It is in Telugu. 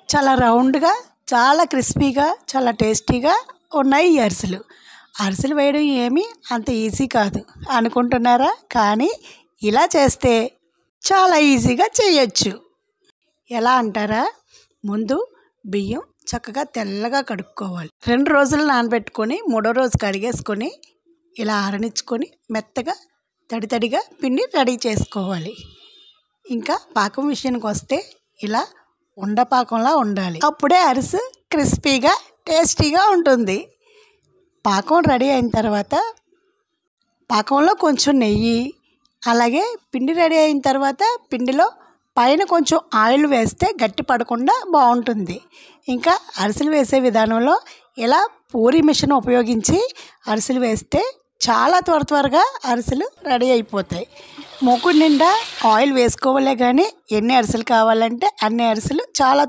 చాలా రౌండ్గా, చాలా క్రిస్పీగా, చాలా టేస్టీగా ఉన్నాయి ఈ అరిసెలు. అరిసెలు వేయడం ఏమీ అంత ఈజీ కాదు అనుకుంటున్నారా? కానీ ఇలా చేస్తే చాలా ఈజీగా చేయొచ్చు. ఎలా అంటారా? ముందు బియ్యం చక్కగా తెల్లగా కడుక్కోవాలి. 2 రోజులు నానబెట్టుకొని మూడో రోజు కడిగేసుకొని ఇలా ఆరనిచ్చుకొని మెత్తగా తడిగా పిండి రెడీ చేసుకోవాలి. ఇంకా పాకం విషయానికి వస్తే ఇలా ఉండపాకంలా ఉండాలి. అప్పుడే అరిసె క్రిస్పీగా టేస్టీగా ఉంటుంది. పాకం రెడీ అయిన తర్వాత పాకంలో కొంచెం నెయ్యి, అలాగే పిండి రెడీ అయిన తర్వాత పిండిలో పైన కొంచెం ఆయిల్ వేస్తే గట్టి పడకుండా బాగుంటుంది. ఇంకా అరిసెలు వేసే విధానంలో ఇలా పూరీ మిషన్ ఉపయోగించి అరిసెలు వేస్తే చాలా త్వరగా అరిసెలు రెడీ అయిపోతాయి. మూకుడు నిండా ఆయిల్ వేసుకోవాలే కానీ ఎన్ని అరిసెలు కావాలంటే అన్ని అరిసెలు చాలా